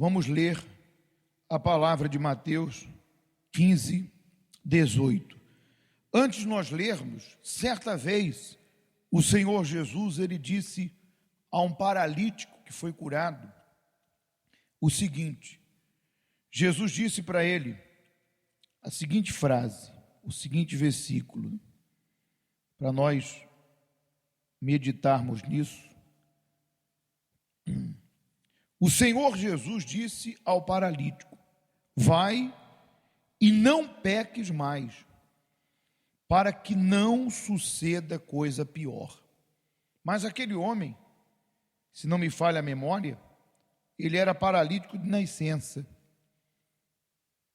Vamos ler a palavra de Mateus 15, 18. Antes de nós lermos, certa vez, o Senhor Jesus, ele disse a um paralítico que foi curado o seguinte. Jesus disse para ele a seguinte frase, o seguinte versículo, para nós meditarmos nisso. O Senhor Jesus disse ao paralítico: vai e não peques mais, para que não suceda coisa pior. Mas aquele homem, se não me falha a memória, ele era paralítico de nascença.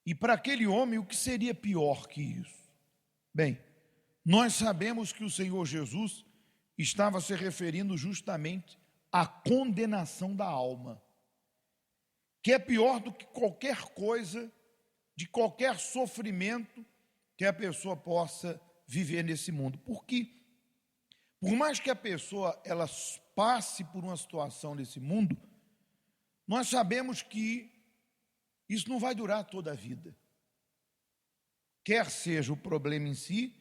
E para aquele homem, o que seria pior que isso? Bem, nós sabemos que o Senhor Jesus estava se referindo justamente à condenação da alma, que é pior do que qualquer coisa, de qualquer sofrimento que a pessoa possa viver nesse mundo. Porque, por mais que a pessoa ela passe por uma situação nesse mundo, nós sabemos que isso não vai durar toda a vida. Quer seja o problema em si,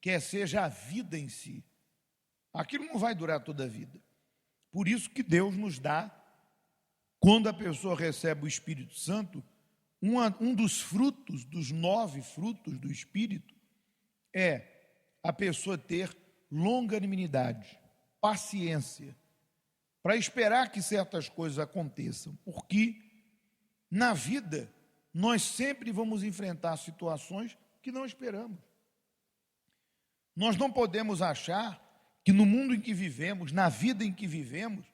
quer seja a vida em si. Aquilo não vai durar toda a vida. Por isso que Deus nos dá, quando a pessoa recebe o Espírito Santo, um dos frutos, dos 9 frutos do Espírito, é a pessoa ter longanimidade, paciência, para esperar que certas coisas aconteçam, porque na vida nós sempre vamos enfrentar situações que não esperamos. Nós não podemos achar que no mundo em que vivemos, na vida em que vivemos,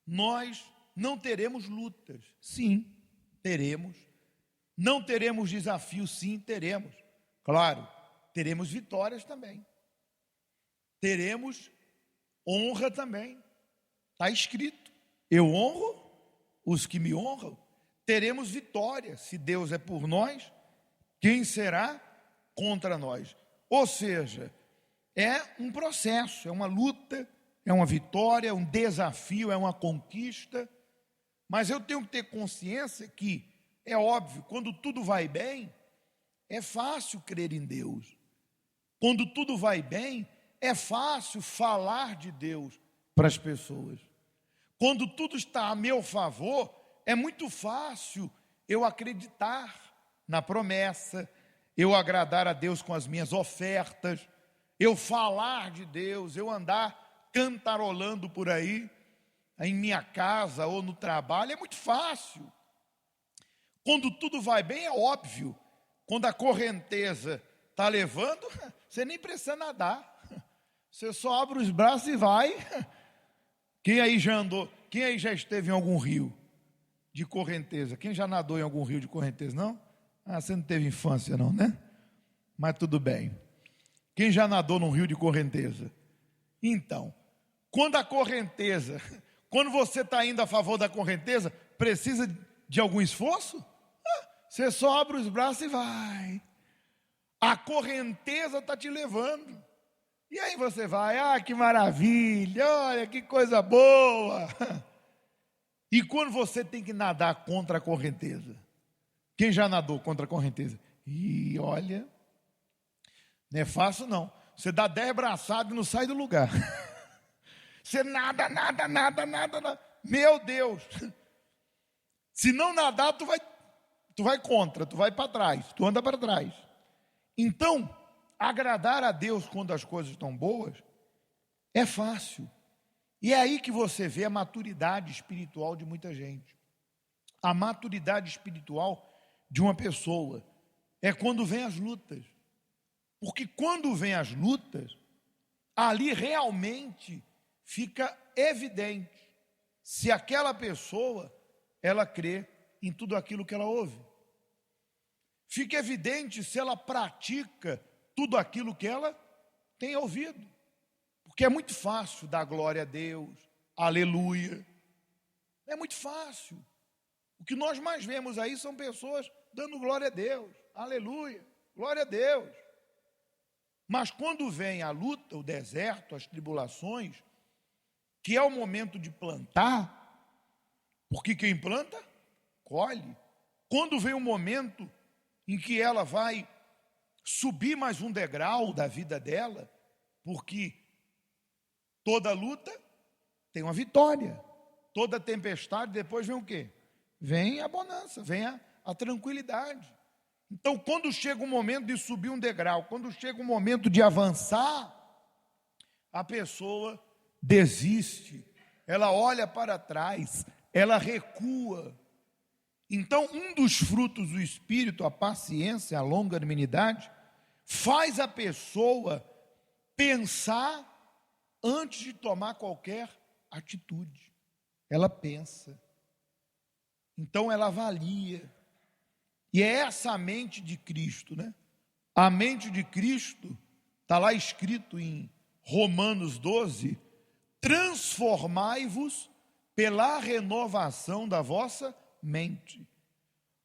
nós não teremos lutas. Sim, teremos. Não teremos desafios? Sim, teremos. Claro, teremos vitórias também. Teremos honra também. Está escrito: eu honro os que me honram. Teremos vitória. Se Deus é por nós, quem será contra nós? Ou seja, é um processo, é uma luta, é uma vitória, é um desafio, é uma conquista. Mas eu tenho que ter consciência que, é óbvio, quando tudo vai bem, é fácil crer em Deus. Quando tudo vai bem, é fácil falar de Deus para as pessoas. Quando tudo está a meu favor, é muito fácil eu acreditar na promessa, eu agradar a Deus com as minhas ofertas, eu falar de Deus, eu andar cantarolando por aí, em minha casa ou no trabalho, é muito fácil. Quando tudo vai bem, é óbvio. Quando a correnteza está levando, você nem precisa nadar. Você só abre os braços e vai. Quem aí já andou? Quem aí já esteve em algum rio de correnteza? Quem já nadou em algum rio de correnteza, não? Você não teve infância não, né? Mas tudo bem. Quem já nadou num rio de correnteza? Então, quando a correnteza, quando você está indo a favor da correnteza, precisa de algum esforço? Você só abre os braços e vai. A correnteza está te levando. E aí você vai, que maravilha, olha que coisa boa. E quando você tem que nadar contra a correnteza? Quem já nadou contra a correnteza? E olha, não é fácil não. Você dá 10 braçadas e não sai do lugar. Você nada. Meu Deus. Se não nadar, tu vai contra, tu vai para trás, tu anda para trás. Então, agradar a Deus quando as coisas estão boas é fácil. E é aí que você vê a maturidade espiritual de muita gente. A maturidade espiritual de uma pessoa é quando vem as lutas. Porque quando vem as lutas, ali realmente fica evidente se aquela pessoa, ela crê em tudo aquilo que ela ouve. Fica evidente se ela pratica tudo aquilo que ela tem ouvido. Porque é muito fácil dar glória a Deus, aleluia. É muito fácil. O que nós mais vemos aí são pessoas dando glória a Deus, aleluia, glória a Deus. Mas quando vem a luta, o deserto, as tribulações, que é o momento de plantar, porque quem planta, escolhe, quando vem um momento em que ela vai subir mais um degrau da vida dela, porque toda luta tem uma vitória, toda tempestade depois vem o quê? Vem a bonança, vem a tranquilidade. Então, quando chega o momento de subir um degrau, quando chega o momento de avançar, a pessoa desiste, ela olha para trás, ela recua. Então, um dos frutos do Espírito, a paciência, a longanimidade, faz a pessoa pensar antes de tomar qualquer atitude. Ela pensa. Então, ela avalia. E é essa a mente de Cristo, né? A mente de Cristo, está lá escrito em Romanos 12, transformai-vos pela renovação da vossa mente,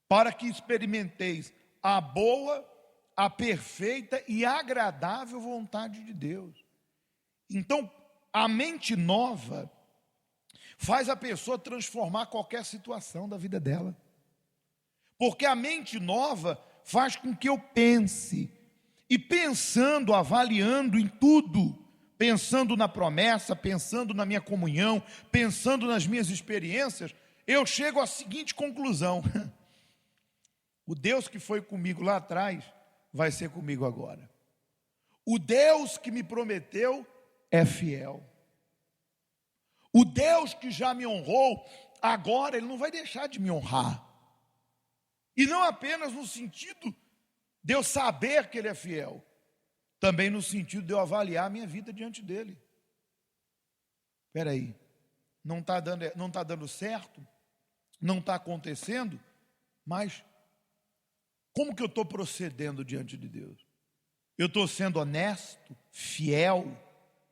para que experimenteis a boa, a perfeita e agradável vontade de Deus. Então, a mente nova faz a pessoa transformar qualquer situação da vida dela. Porque a mente nova faz com que eu pense, e pensando, avaliando em tudo, pensando na promessa, pensando na minha comunhão, pensando nas minhas experiências, eu chego à seguinte conclusão: o Deus que foi comigo lá atrás vai ser comigo agora. O Deus que me prometeu é fiel. O Deus que já me honrou, agora Ele não vai deixar de me honrar. E não apenas no sentido de eu saber que Ele é fiel, também no sentido de eu avaliar a minha vida diante dEle. Espera aí, não está dando certo, não está acontecendo, mas como que eu estou procedendo diante de Deus? Eu estou sendo honesto, fiel,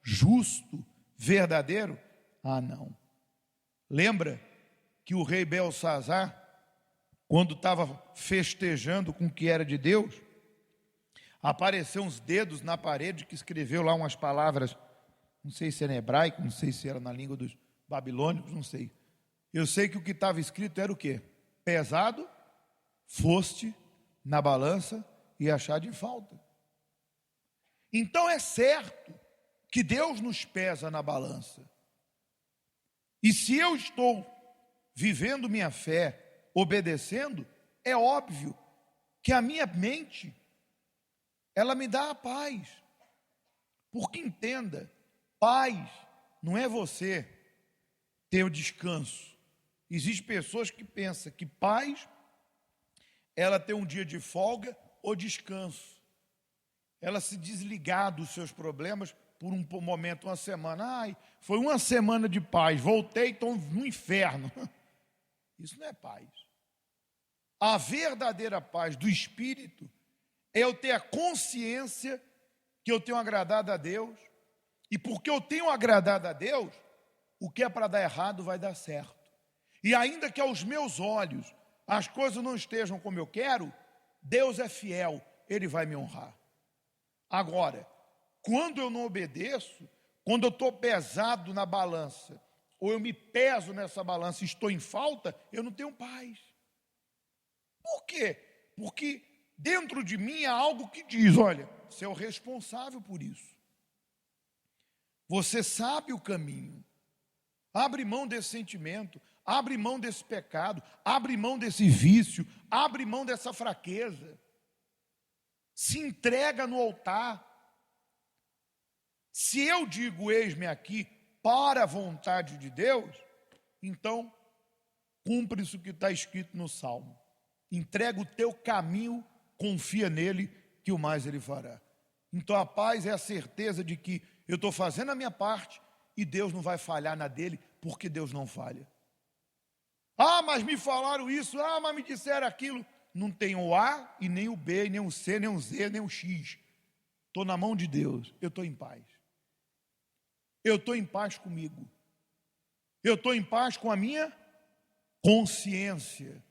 justo, verdadeiro? Ah, não. Lembra que o rei Belsazar, quando estava festejando com o que era de Deus, apareceu uns dedos na parede que escreveu lá umas palavras, não sei se era em hebraico, não sei se era na língua dos babilônicos, não sei. Eu sei que o que estava escrito era o quê? Pesado, foste na balança e achar de falta. Então é certo que Deus nos pesa na balança. E se eu estou vivendo minha fé, obedecendo, é óbvio que a minha mente, ela me dá a paz. Porque entenda, paz não é você ter o descanso. Existem pessoas que pensam que paz, ela ter um dia de folga ou descanso. Ela se desligar dos seus problemas por um momento, uma semana. Ai, foi uma semana de paz, voltei, estou no inferno. Isso não é paz. A verdadeira paz do Espírito é eu ter a consciência que eu tenho agradado a Deus, e porque eu tenho agradado a Deus, o que é para dar errado vai dar certo. E ainda que aos meus olhos as coisas não estejam como eu quero, Deus é fiel, Ele vai me honrar. Agora, quando eu não obedeço, quando eu estou pesado na balança, ou eu me peso nessa balança e estou em falta, eu não tenho paz. Por quê? Porque dentro de mim há algo que diz, olha, você é o responsável por isso. Você sabe o caminho. Abre mão desse sentimento, abre mão desse pecado, abre mão desse vício, abre mão dessa fraqueza. Se entrega no altar. Se eu digo, eis-me aqui, para a vontade de Deus, então cumpre isso que está escrito no Salmo. Entrega o teu caminho, confia nele, que o mais ele fará. Então a paz é a certeza de que eu estou fazendo a minha parte e Deus não vai falhar na dele, porque Deus não falha. Ah, mas me falaram isso, ah, mas me disseram aquilo. Não tem o A e nem o B, nem o C, nem o Z, nem o X. Estou na mão de Deus, eu estou em paz. Eu estou em paz comigo. Eu estou em paz com a minha consciência.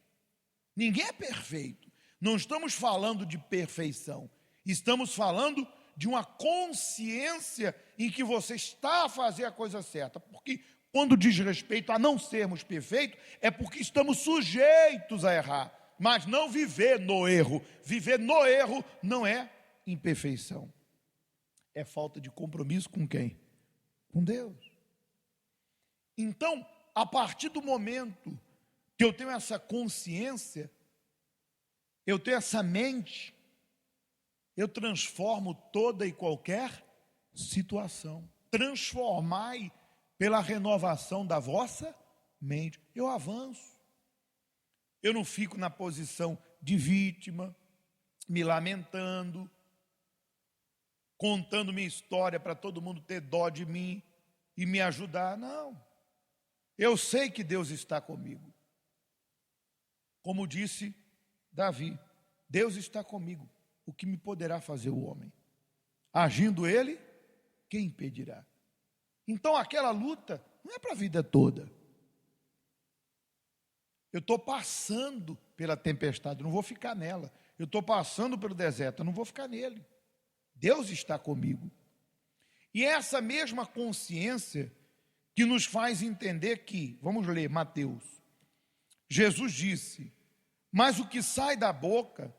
Ninguém é perfeito. Não estamos falando de perfeição. Estamos falando de uma consciência em que você está a fazer a coisa certa. Porque quando diz respeito a não sermos perfeitos, é porque estamos sujeitos a errar, mas não viver no erro. Viver no erro não é imperfeição, é falta de compromisso com quem? Com Deus. Então, a partir do momento que eu tenho essa consciência, eu tenho essa mente, eu transformo toda e qualquer situação. Transformai pela renovação da vossa mente. Eu avanço. Eu não fico na posição de vítima, me lamentando, contando minha história para todo mundo ter dó de mim e me ajudar. Não. Eu sei que Deus está comigo. Como disse Davi, Deus está comigo. O que me poderá fazer o homem? Agindo ele, quem impedirá? Então aquela luta não é para a vida toda. Eu estou passando pela tempestade, não vou ficar nela. Eu estou passando pelo deserto, eu não vou ficar nele. Deus está comigo. E é essa mesma consciência que nos faz entender que, vamos ler Mateus, Jesus disse, mas o que sai da boca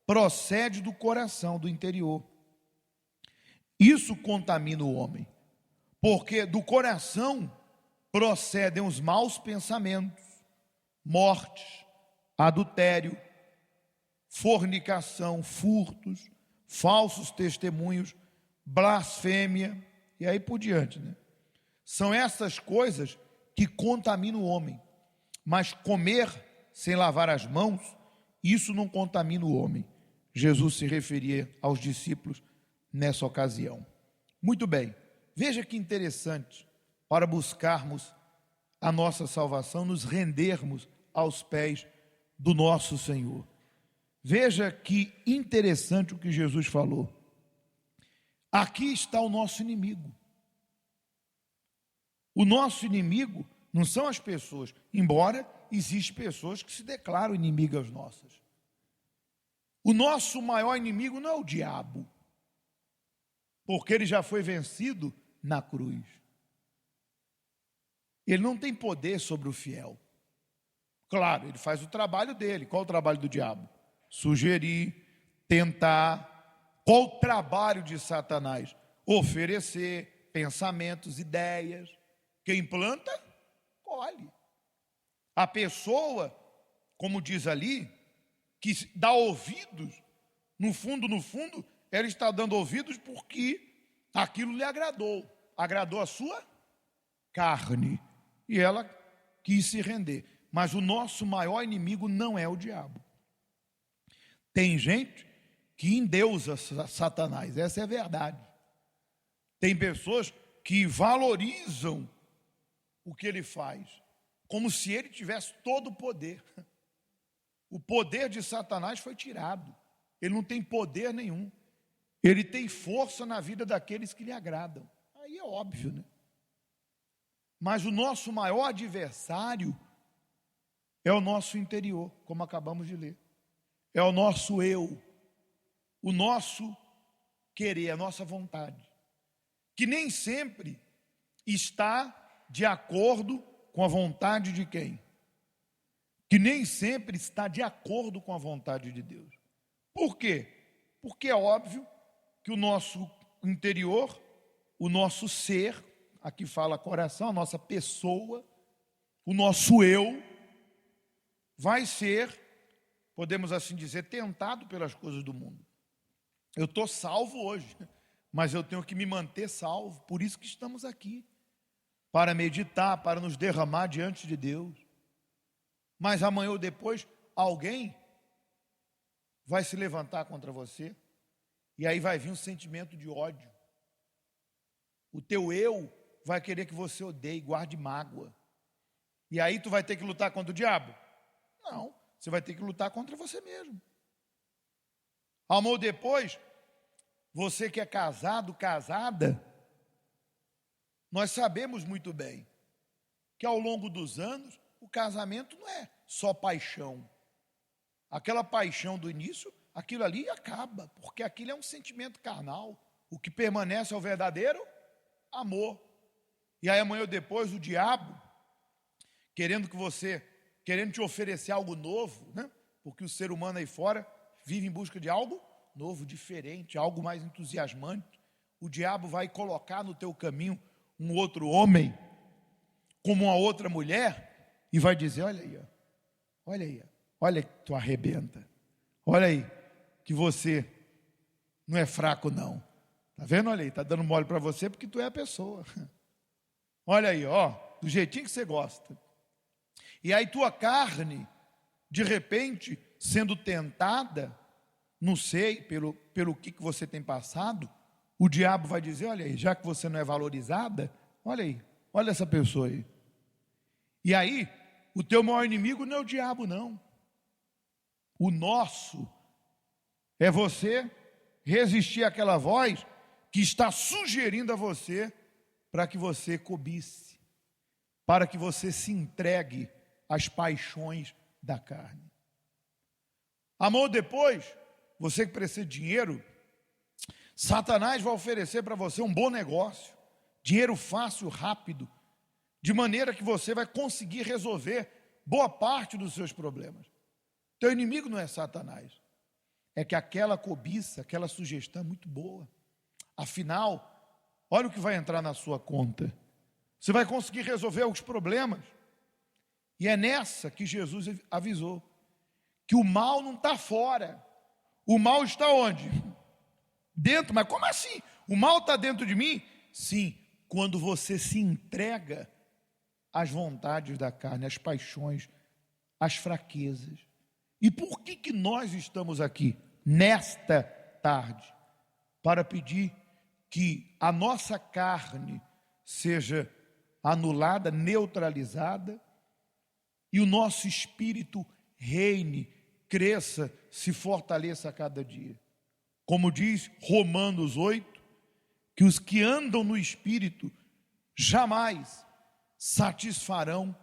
procede do coração, do interior. Isso contamina o homem, porque do coração procedem os maus pensamentos, mortes, adultério, fornicação, furtos, falsos testemunhos, blasfêmia, e aí por diante, né? São essas coisas que contaminam o homem. Mas comer sem lavar as mãos, isso não contamina o homem. Jesus se referia aos discípulos nessa ocasião. Muito bem, veja que interessante, para buscarmos a nossa salvação, nos rendermos aos pés do nosso Senhor. Veja que interessante o que Jesus falou. Aqui está o nosso inimigo. O nosso inimigo não são as pessoas, embora existem pessoas que se declaram inimigas nossas. O nosso maior inimigo não é o diabo, porque ele já foi vencido na cruz. Ele não tem poder sobre o fiel. Claro, ele faz o trabalho dele. Qual é o trabalho do diabo? Sugerir, tentar. Qual o trabalho de Satanás? Oferecer pensamentos, ideias. Quem planta, colhe. A pessoa, como diz ali, que dá ouvidos, no fundo, ela está dando ouvidos porque aquilo lhe agradou. Agradou a sua carne. E ela quis se render. Mas o nosso maior inimigo não é o diabo. Tem gente que endeusa Satanás, essa é a verdade. Tem pessoas que valorizam o que ele faz, como se ele tivesse todo o poder. O poder de Satanás foi tirado. Ele não tem poder nenhum. Ele tem força na vida daqueles que lhe agradam. Aí é óbvio, né? Mas o nosso maior adversário é o nosso interior, como acabamos de ler. É o nosso eu, o nosso querer, a nossa vontade, que nem sempre está de acordo com a vontade de quem? Que nem sempre está de acordo com a vontade de Deus. Por quê? Porque é óbvio que o nosso interior, o nosso ser, aqui fala coração, a nossa pessoa, o nosso eu, vai ser, podemos assim dizer, tentado pelas coisas do mundo. Eu estou salvo hoje, mas eu tenho que me manter salvo, por isso que estamos aqui, para meditar, para nos derramar diante de Deus. Mas amanhã ou depois, alguém vai se levantar contra você, e aí vai vir um sentimento de ódio. O teu eu vai querer que você odeie, guarde mágoa. E aí tu vai ter que lutar contra o diabo? Não, você vai ter que lutar contra você mesmo. Amanhã ou depois, você que é casado, casada, nós sabemos muito bem que ao longo dos anos, o casamento não é só paixão. Aquela paixão do início, aquilo ali acaba, porque aquilo é um sentimento carnal. O que permanece é o verdadeiro amor. E aí amanhã ou depois o diabo, querendo te oferecer algo novo, né? Porque o ser humano aí fora vive em busca de algo novo, diferente, algo mais entusiasmante. O diabo vai colocar no teu caminho um outro homem, como uma outra mulher, e vai dizer, olha aí, olha que tu arrebenta, olha aí, que você não é fraco não, tá vendo? Olha aí, tá dando mole para você porque tu é a pessoa, olha aí, do jeitinho que você gosta. E aí tua carne, de repente, sendo tentada, não sei, pelo que você tem passado, o diabo vai dizer, olha aí, já que você não é valorizada, olha aí, olha essa pessoa aí. E aí, o teu maior inimigo não é o diabo não. O nosso é você resistir àquela voz que está sugerindo a você para que você cobice, para que você se entregue às paixões da carne. Amor, depois, você que precisa de dinheiro, Satanás vai oferecer para você um bom negócio, dinheiro fácil, rápido, de maneira que você vai conseguir resolver boa parte dos seus problemas. Teu inimigo não é Satanás, é que aquela cobiça, aquela sugestão é muito boa. Afinal, olha o que vai entrar na sua conta. Você vai conseguir resolver os problemas. E é nessa que Jesus avisou, que o mal não está fora. O mal está onde? Dentro. Mas como assim? O mal está dentro de mim? Sim, quando você se entrega às vontades da carne, às paixões, às fraquezas. E por que nós estamos aqui, nesta tarde? Para pedir que a nossa carne seja anulada, neutralizada, e o nosso espírito reine, cresça, se fortaleça a cada dia. Como diz Romanos 8, que os que andam no espírito jamais satisfarão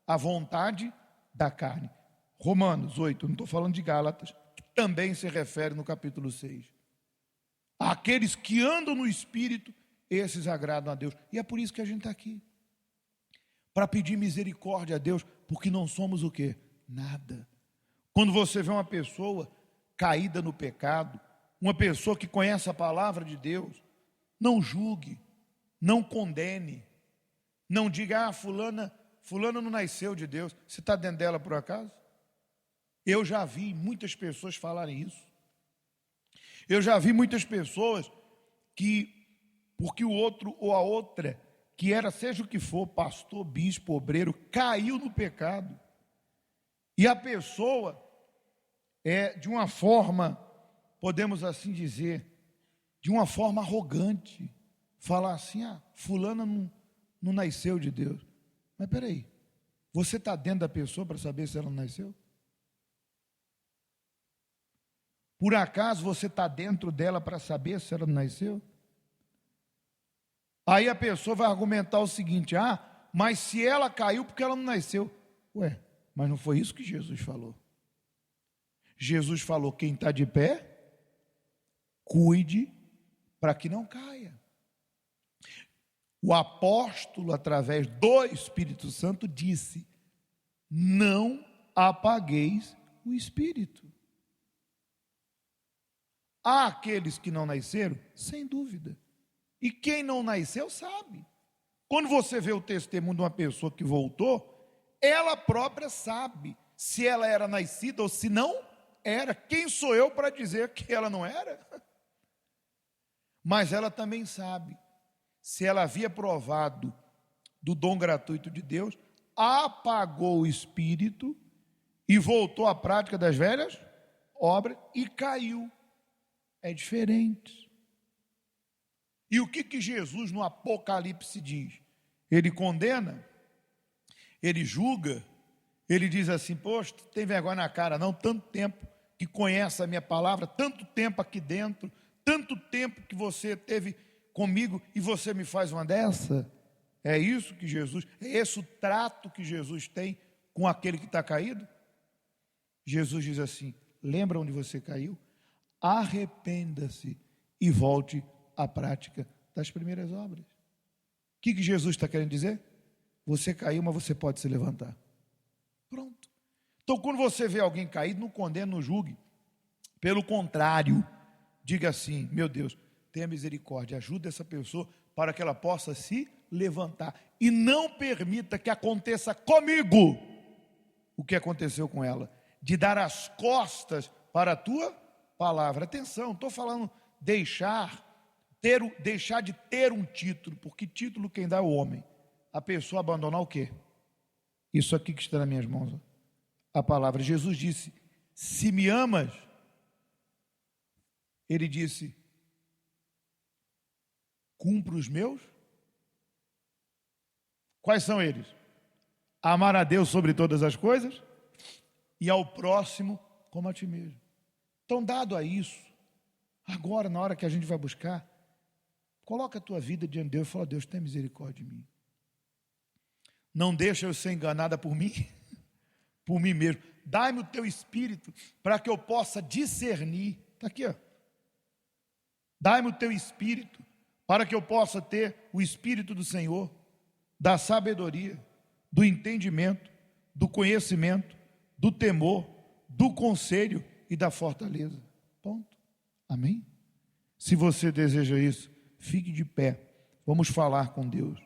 a vontade da carne. Romanos 8, não estou falando de Gálatas, que também se refere no capítulo 6. Aqueles que andam no espírito, esses agradam a Deus. E é por isso que a gente está aqui. Para pedir misericórdia a Deus, porque não somos o quê? Nada. Quando você vê uma pessoa caída no pecado, uma pessoa que conhece a palavra de Deus, não julgue, não condene, não diga, fulana não nasceu de Deus. Você está dentro dela por acaso? Eu já vi muitas pessoas falarem isso. Eu já vi muitas pessoas que, porque o outro ou a outra, que era, seja o que for, pastor, bispo, obreiro, caiu no pecado. E a pessoa de uma forma, podemos assim dizer, de uma forma arrogante, falar assim, fulana não nasceu de Deus. Mas peraí, você está dentro da pessoa para saber se ela não nasceu? Por acaso você está dentro dela para saber se ela não nasceu? Aí a pessoa vai argumentar o seguinte, mas se ela caiu porque ela não nasceu. Ué, mas não foi isso que Jesus falou. Jesus falou, quem está de pé, cuide para que não caia. O apóstolo, através do Espírito Santo, disse, não apagueis o Espírito. Há aqueles que não nasceram? Sem dúvida. E quem não nasceu sabe. Quando você vê o testemunho de uma pessoa que voltou, ela própria sabe se ela era nascida ou se não era. Quem sou eu para dizer que ela não era? Mas ela também sabe, se ela havia provado do dom gratuito de Deus, apagou o espírito e voltou à prática das velhas obras e caiu. É diferente. E o que Jesus no Apocalipse diz? Ele condena, ele julga, ele diz assim, poxa, tem vergonha na cara não, tanto tempo que conhece a minha palavra, tanto tempo aqui dentro, tanto tempo que você teve comigo e você me faz uma dessa? É isso que Jesus, é esse o trato que Jesus tem com aquele que está caído? Jesus diz assim, lembra onde você caiu? Arrependa-se e volte à prática das primeiras obras. que Jesus está querendo dizer? Você caiu, mas você pode se levantar. Pronto. Então, quando você vê alguém caído, não condene, não julgue. Pelo contrário, diga assim: meu Deus, tenha misericórdia, ajuda essa pessoa para que ela possa se levantar. E não permita que aconteça comigo o que aconteceu com ela, de dar as costas para a tua palavra. Atenção, estou falando deixar de ter um título, porque título quem dá é o homem. A pessoa abandonar o quê? Isso aqui que está nas minhas mãos, a palavra. Jesus disse: se me amas, ele disse, cumpre os meus. Quais são eles? Amar a Deus sobre todas as coisas e ao próximo como a ti mesmo. Então, dado a isso, agora, na hora que a gente vai buscar, coloca a tua vida diante de Deus e fala: Deus, tem misericórdia de mim. Não deixa eu ser enganada por mim, por mim mesmo. Dai-me o teu espírito para que eu possa discernir. Está aqui, ó. Dai-me o teu espírito para que eu possa ter o espírito do Senhor, da sabedoria, do entendimento, do conhecimento, do temor, do conselho e da fortaleza. Ponto. Amém? Se você deseja isso, fique de pé. Vamos falar com Deus.